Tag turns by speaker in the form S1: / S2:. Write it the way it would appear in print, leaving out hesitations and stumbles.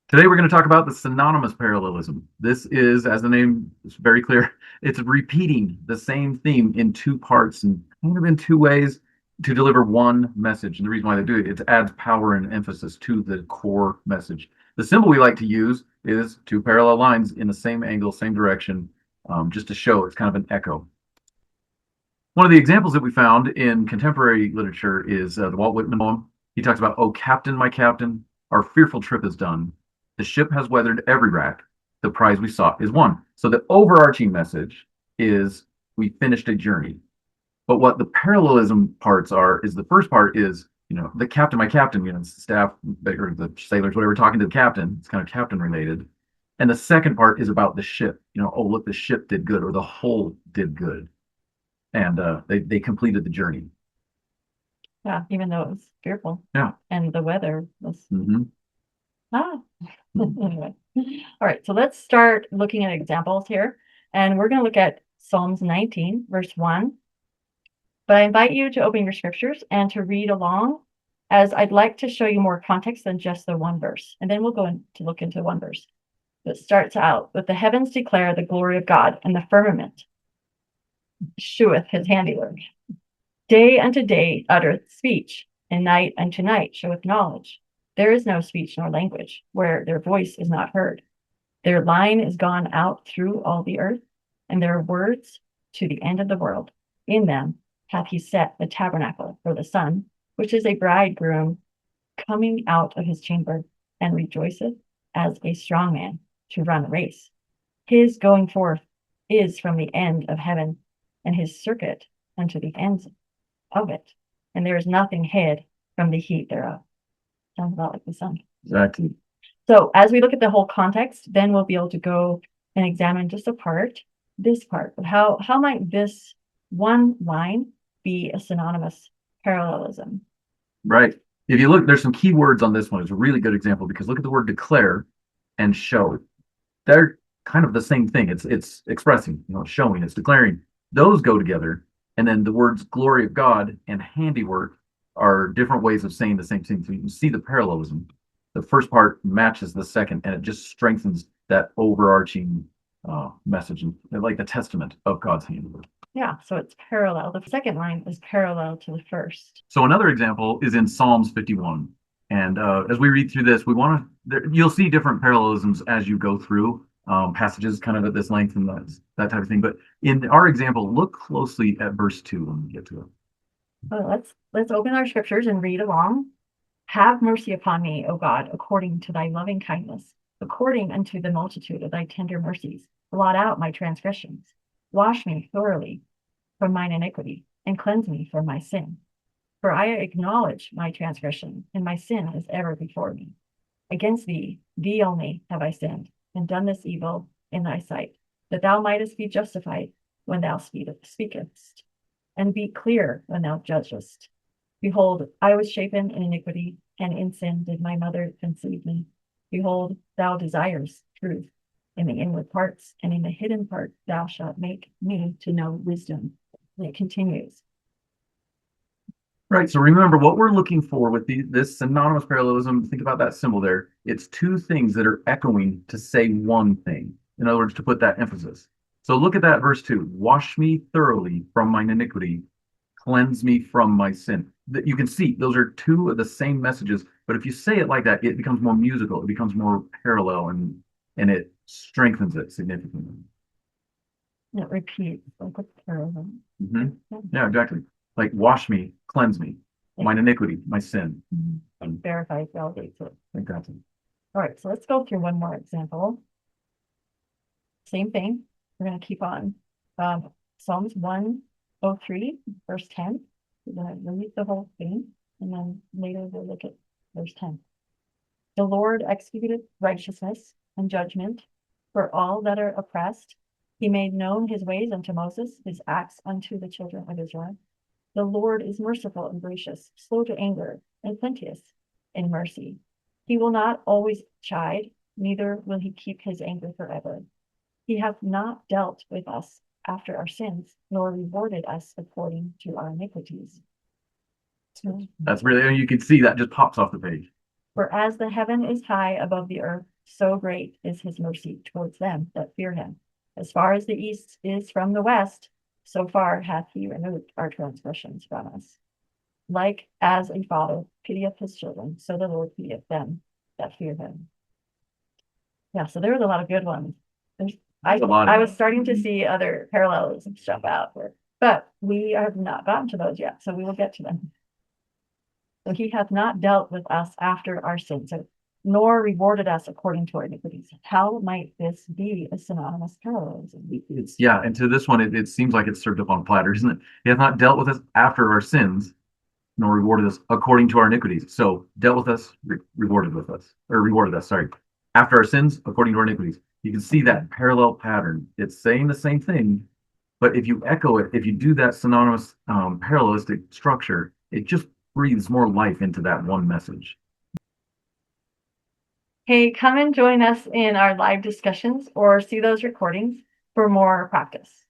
S1: Today we're going to talk about the synonymous parallelism. This is, as the name is very clear, it's repeating the same theme in two parts and kind of in two ways to deliver one message. And the reason why they do it, it adds power and emphasis to the core message. The symbol we like to use is two parallel lines in the same angle, same direction, just to show it's kind of an echo. One of the examples that we found in contemporary literature is the Walt Whitman poem. He talks about, "Oh, captain, my captain, our fearful trip is done. The ship has weathered every rack. The prize we sought is won." So the overarching message is we finished a journey. But what the parallelism parts are is the first part is, the captain, my captain, staff or the sailors, whatever, talking to the captain. It's kind of captain related. And the second part is about the ship. Oh, look, the ship did good, or the hull did good, and they completed the journey.
S2: Yeah, even though it was fearful
S1: Yeah.
S2: and the weather was
S1: Hmm.
S2: ah. Anyway. All right, so let's start looking at examples here. And we're going to look at Psalms 19, verse 1. But I invite you to open your scriptures and to read along, as I'd like to show you more context than just the one verse. And then we'll go in to look into one verse. It starts out with, "The heavens declare the glory of God, and the firmament sheweth his handiwork. Day unto day uttereth speech, and night unto night showeth knowledge. There is no speech nor language, where their voice is not heard. Their line is gone out through all the earth, and their words to the end of the world. In them hath he set the tabernacle for the sun, which is a bridegroom coming out of his chamber, and rejoiceth as a strong man to run a race. His going forth is from the end of heaven, and his circuit unto the ends of it, and there is nothing hid from the heat thereof." Sounds about like the sun.
S1: Exactly.
S2: So as we look at the whole context, then we'll be able to go and examine just this part of how might this one line be a synonymous parallelism.
S1: Right. If you look, there's some key words on this one. It's a really good example because look at the word declare and show. They're kind of the same thing. It's expressing, showing, it's declaring. Those go together. And then the words glory of God and handiwork are different ways of saying the same thing. So you can see the parallelism. The first part matches the second, and it just strengthens that overarching message and like the testament of God's handiwork.
S2: Yeah, so it's parallel. The second line is parallel to the first.
S1: So another example is in Psalms 51. And as we read through this, you'll see different parallelisms as you go through passages kind of at this length and that type of thing. But in our example, look closely at verse 2 when we get to it.
S2: So let's open our scriptures and read along. "Have mercy upon me, O God, according to thy loving kindness, according unto the multitude of thy tender mercies. Blot out my transgressions. Wash me thoroughly from mine iniquity, and cleanse me from my sin. For I acknowledge my transgression, and my sin is ever before me. Against thee only have I sinned, and done this evil in thy sight, that thou mightest be justified when thou speakest, and be clear when thou judgest. Behold, I was shapen in iniquity, and in sin did my mother conceive me. Behold, thou desirest truth in the inward parts, and in the hidden part thou shalt make me to know wisdom." And it continues.
S1: Right. So remember what we're looking for with this synonymous parallelism. Think about that symbol there. It's two things that are echoing to say one thing. In other words, to put that emphasis. So look at that verse 2. Wash me thoroughly from mine iniquity, cleanse me from my sin. That you can see those are two of the same messages, but if you say it like that, it becomes more musical, it becomes more parallel, and it strengthens it significantly.
S2: It repeats like a parallel.
S1: Hmm. Yeah, exactly. Like wash me, cleanse me, mine iniquity, my sin.
S2: And verifies, validates it.
S1: Exactly.
S2: All right, so let's go through one more example. Same thing. We're going to keep on. Psalms 103, verse 10. We're going to read the whole thing, and then later we'll look at verse 10. "The Lord executed righteousness and judgment for all that are oppressed. He made known his ways unto Moses, his acts unto the children of Israel. The Lord is merciful and gracious, slow to anger, and plenteous in mercy. He will not always chide, neither will he keep his anger forever. He hath not dealt with us after our sins, nor rewarded us according to our iniquities.
S1: That's really, you can see that just pops off the page.
S2: For as the heaven is high above the earth, so great is his mercy towards them that fear him. As far as the east is from the west, so far hath he removed our transgressions from us. Like as a father pitieth his children, so the Lord pitieth them that fear him. Yeah, so there was a lot of good ones.
S1: There's a lot of
S2: I was starting to see other parallelism stuff out there, but we have not gotten to those yet, so we will get to them. So he hath not dealt with us after our sins, nor rewarded us according to our iniquities. How might this be a synonymous parallelism?
S1: it's yeah, and to this one it seems like it's served up on a platter, isn't it? He hath not dealt with us after our sins, nor rewarded us according to our iniquities. So dealt with us, rewarded with us, or rewarded us, sorry. After our sins, according to our iniquities. You can see that parallel pattern. It's saying the same thing, but if you echo it, if you do that synonymous parallelistic structure, it just breathes more life into that one message.
S2: Hey, come and join us in our live discussions or see those recordings for more practice.